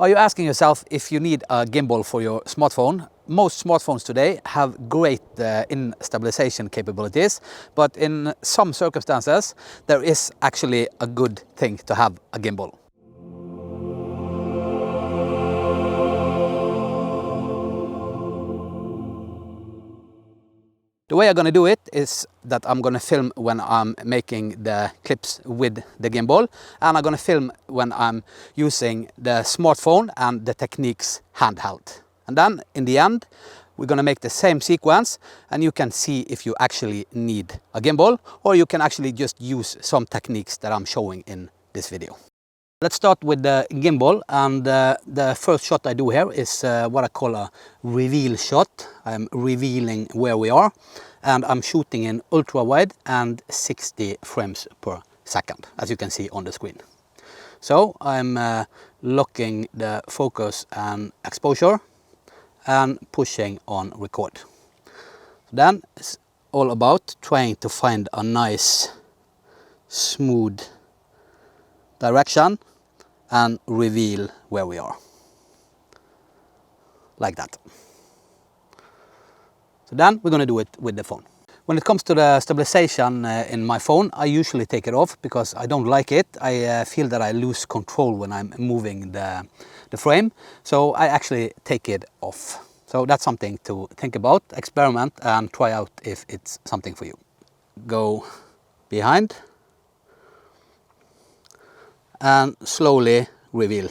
Are you asking yourself if you need a gimbal for your smartphone? Most smartphones today have great in-stabilization capabilities, but in some circumstances there is actually a good thing to have a gimbal. The way I'm going to do it is that I'm going to film when I'm making the clips with the gimbal, and I'm going to film when I'm using the smartphone and the Technics handheld. And then in the end we're going to make the same sequence, and you can see if you actually need a gimbal, or you can actually just use some techniques that I'm showing in this video. Let's start with the gimbal, and the first shot I do here is what I call a reveal shot. I'm revealing where we are, and I'm shooting in ultra wide and 60 frames per second, as you can see on the screen. So I'm locking the focus and exposure and pushing on record. Then it's all about trying to find a nice smooth direction and reveal where we are, like that. So then we're going to do it with the phone. When it comes to the stabilization in my phone, I usually take it off because I don't like it. I feel that I lose control when I'm moving the frame, so I actually take it off. So that's something to think about, experiment, and try out if it's something for you. Go behind and slowly reveal.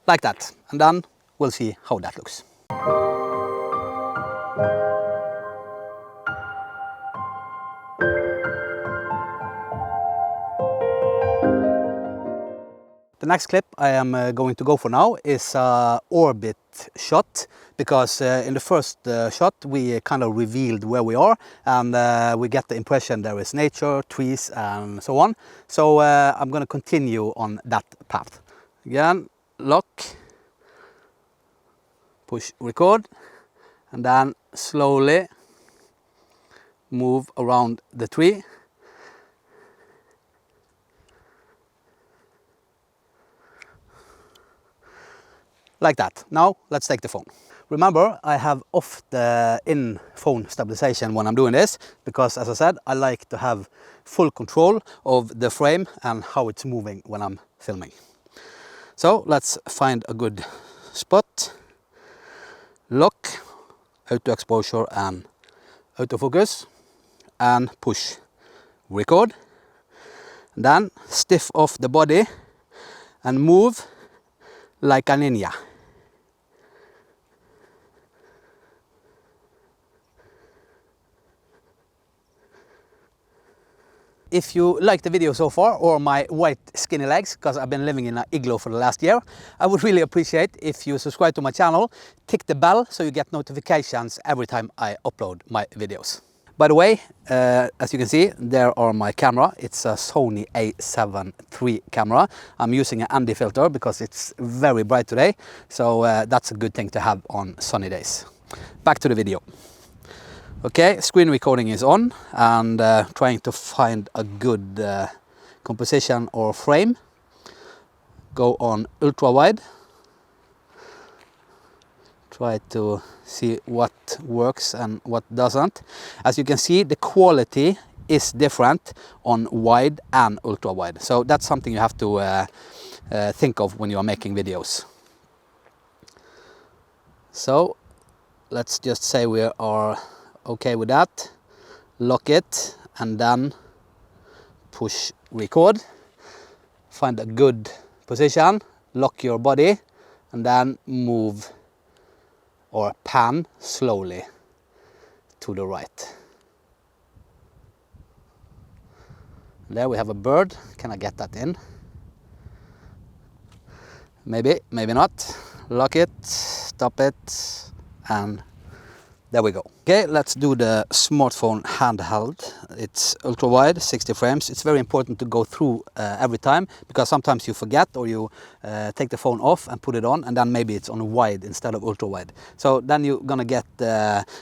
Like that, and then we'll see how that looks. The next clip I am going to go for now is an orbit shot, because in the first shot we kind of revealed where we are, and we get the impression there is nature, trees and so on. So I'm going to continue on that path. Again, lock, push record, and then slowly move around the tree. Like that. Now let's take the phone. Remember, I have off the in-phone stabilization when I'm doing this, because as I said, I like to have full control of the frame and how it's moving when I'm filming. So let's find a good spot, lock, auto exposure and autofocus, and push record. Then stiff off the body and move like a ninja. If you like the video so far, or my white skinny legs, because I've been living in an igloo for the last year, I would really appreciate if you subscribe to my channel, tick the bell so you get notifications every time I upload my videos. By the way, as you can see, there are my camera. It's a Sony A7 III camera. I'm using an ND filter because it's very bright today, so that's a good thing to have on sunny days. Back to the video. Okay, screen recording is on, and trying to find a good composition or frame. Go on ultra wide. Try to see what works and what doesn't. As you can see, the quality is different on wide and ultra wide. So that's something you have to think of when you are making videos. So let's just say we are okay with that. Lock it and then push record. Find a good position, lock your body, and then move or pan slowly to the right. There we have a bird. Can I get that in? Maybe, maybe not. Lock it, stop it, and There we go. Okay, let's do the smartphone handheld. It's ultra wide, 60 frames. It's very important to go through every time, because sometimes you forget, or you take the phone off and put it on, and then maybe it's on wide instead of ultra wide. So then you're gonna get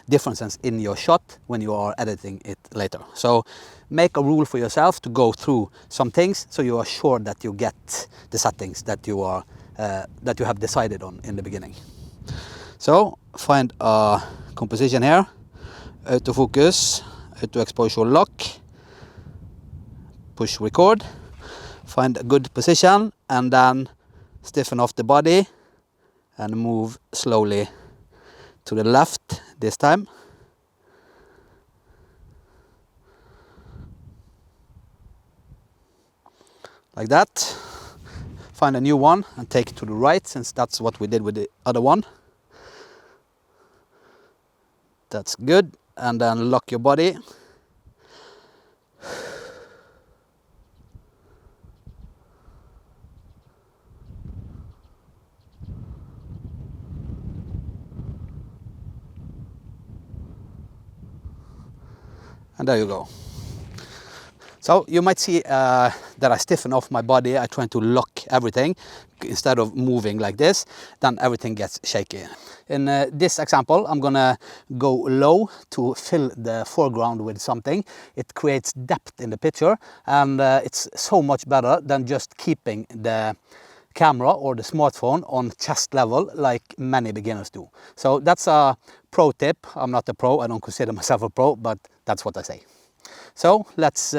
differences in your shot when you are editing it later. So make a rule for yourself to go through some things, so you are sure that you get the settings that you have decided on in the beginning. So find a composition here, autofocus, auto exposure lock, push record, find a good position, and then stiffen off the body and move slowly to the left this time. Like that. Find a new one and take it to the right, since that's what we did with the other one. That's good. And then lock your body. And there you go. So you might see that I stiffen off my body. I try to lock everything instead of moving like this. Then everything gets shaky. In this example, I'm gonna go low to fill the foreground with something. It creates depth in the picture, and it's so much better than just keeping the camera or the smartphone on chest level like many beginners do. So that's a pro tip. I'm not a pro, I don't consider myself a pro, but that's what I say. So let's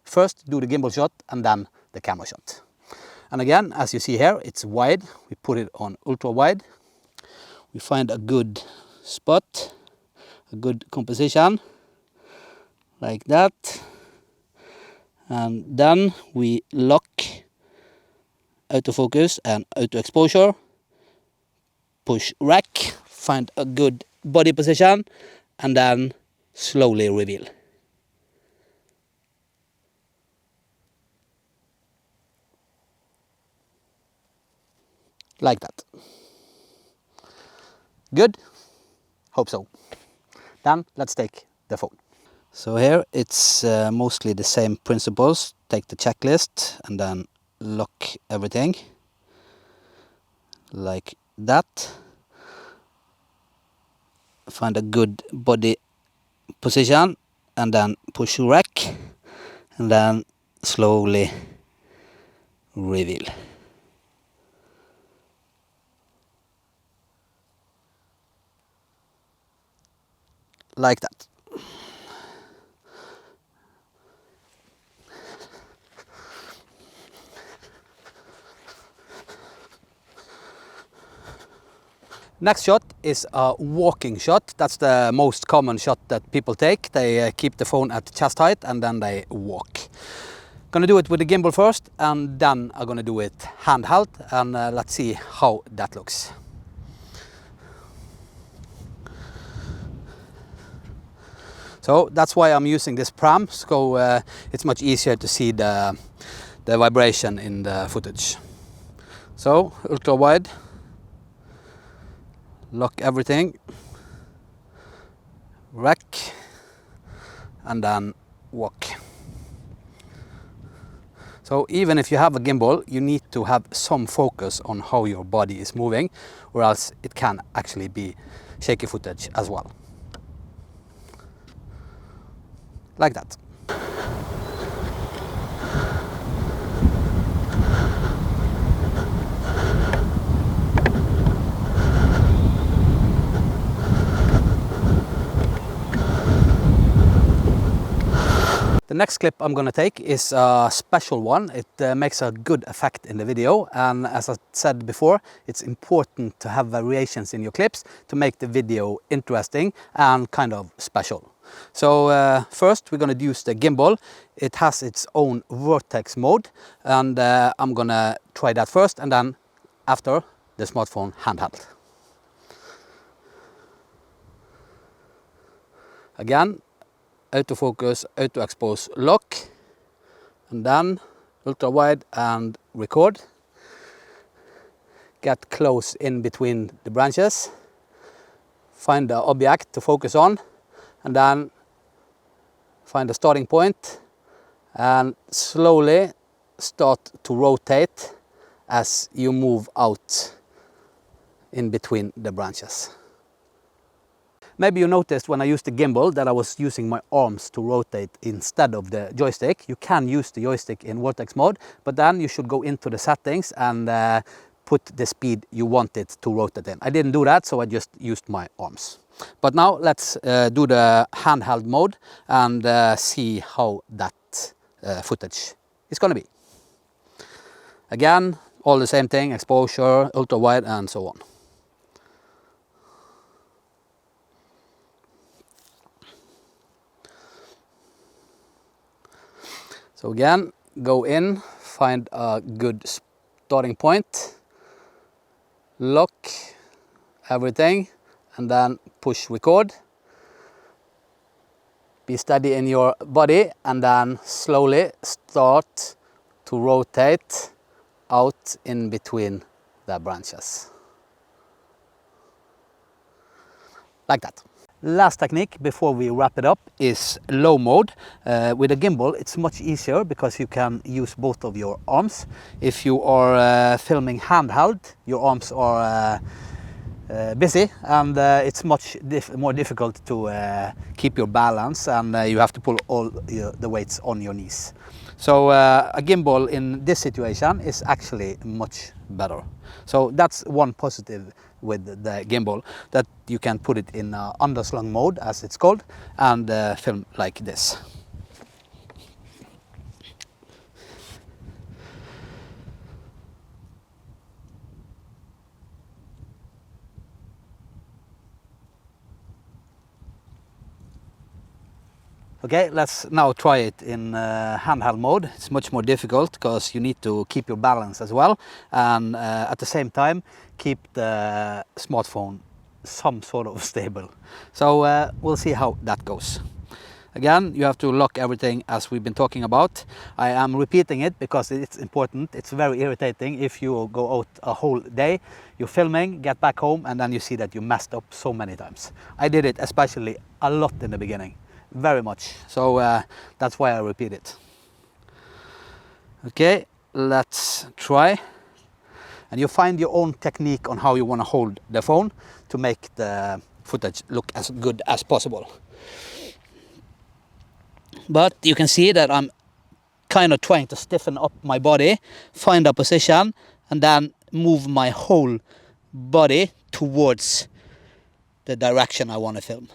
first do the gimbal shot and then the camera shot. And again, as you see here, it's wide. We put it on ultra wide. We find a good spot, a good composition, like that. And then we lock autofocus and auto exposure, push rack, find a good body position, and then slowly reveal. Like that. Good? Hope so. Then let's take the phone. So here it's mostly the same principles. Take the checklist and then lock everything like that. Find a good body position and then push rack and then slowly reveal. Like that. Next shot is a walking shot. That's the most common shot that people take. They keep the phone at chest height and then they walk. Gonna do it with the gimbal first, and then I'm gonna do it handheld, and let's see how that looks. So that's why I'm using this pram, so it's much easier to see the vibration in the footage. So ultra wide, lock everything, rack, and then walk. So even if you have a gimbal, you need to have some focus on how your body is moving, or else it can actually be shaky footage as well. Like that. The next clip I'm gonna take is a special one. It makes a good effect in the video, and as I said before, it's important to have variations in your clips to make the video interesting and kind of special. So first we're gonna use the gimbal. It has its own vortex mode, and I'm gonna try that first, and then after the smartphone handheld. Again, autofocus, auto expose, lock, and then ultra wide and record. Get close in between the branches. find the object to focus on, and then find the starting point and slowly start to rotate as you move out in between the branches. Maybe you noticed when I used the gimbal that I was using my arms to rotate instead of the joystick. You can use the joystick in Vortex mode, but then you should go into the settings and put the speed you want it to rotate in. I didn't do that, so I just used my arms. But now let's do the handheld mode and see how that footage is going to be. Again, all the same thing, exposure, ultra wide and so on. So again, go in, find a good starting point, lock everything, and then push record. Be steady in your body and then slowly start to rotate out in between the branches. Like that. Last technique before we wrap it up is low mode. With a gimbal it's much easier because you can use both of your arms. If you are filming handheld, your arms are busy and it's much more difficult to keep your balance, and you have to pull all the weights on your knees. So a gimbal in this situation is actually much better. So that's one positive with the gimbal, that you can put it in underslung mode as it's called and film like this. Okay, let's now try it in handheld mode. It's much more difficult because you need to keep your balance as well, and at the same time keep the smartphone some sort of stable. So we'll see how that goes. Again, you have to lock everything as we've been talking about. I am repeating it because it's important. It's very irritating if you go out a whole day, you're filming, get back home, and then you see that you messed up so many times. I did it especially a lot in the beginning. Very much. So that's why I repeat it. Okay, let's try. And you find your own technique on how you want to hold the phone to make the footage look as good as possible. But you can see that I'm kind of trying to stiffen up my body, find a position, and then move my whole body towards the direction I want to film.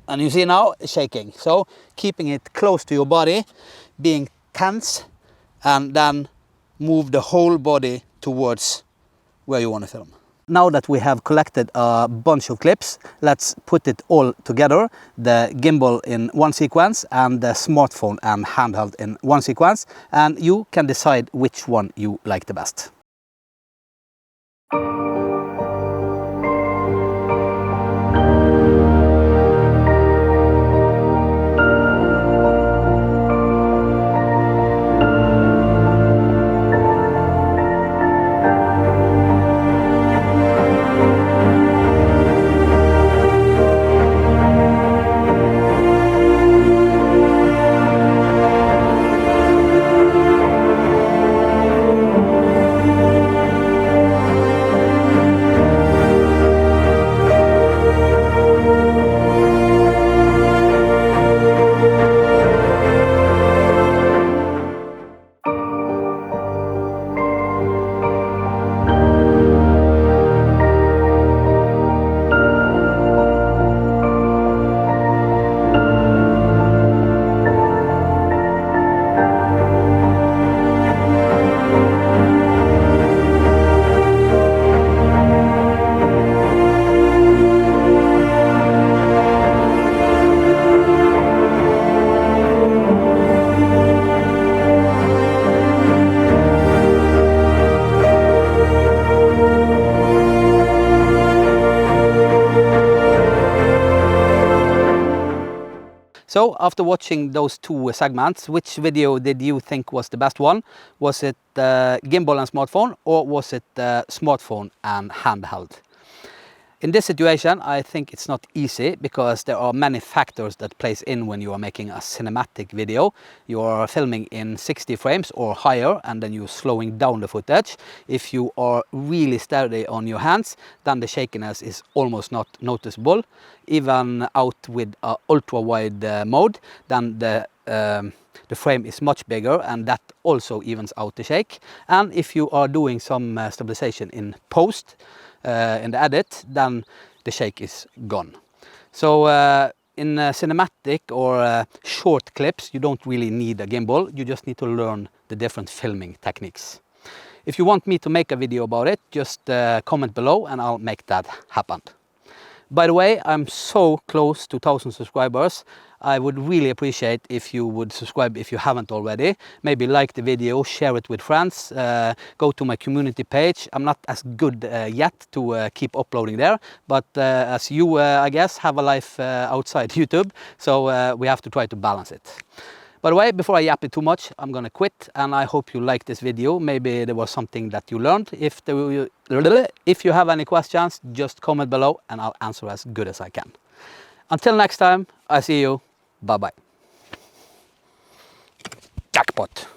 And you see now it's shaking, so keeping it close to your body, being tense, and then move the whole body towards where you want to film. Now that we have collected a bunch of clips, let's put it all together, the gimbal in one sequence and the smartphone and handheld in one sequence, and you can decide which one you like the best. So after watching those two segments, which video did you think was the best one? Was it gimbal and smartphone, or was it smartphone and handheld? In this situation, I think it's not easy because there are many factors that plays in when you are making a cinematic video. You are filming in 60 frames or higher, and then you're slowing down the footage. If you are really steady on your hands, then the shakiness is almost not noticeable. Even out with a ultra wide mode, then the frame is much bigger, and that also evens out the shake. And if you are doing some stabilization in post, in the edit, then the shake is gone. So in cinematic or short clips, you don't really need a gimbal. You just need to learn the different filming techniques. If you want me to make a video about it, just comment below and I'll make that happen. By the way, I'm so close to 1,000 subscribers. I would really appreciate if you would subscribe if you haven't already. Maybe like the video, share it with friends, go to my community page. I'm not as good yet to keep uploading there, but as you, I guess, have a life outside YouTube, so we have to try to balance it. By the way, before I yap it too much, I'm gonna quit, and I hope you liked this video. Maybe there was something that you learned. If you have any questions, just comment below and I'll answer as good as I can. Until next time, I see you. Bye-bye. Jackpot.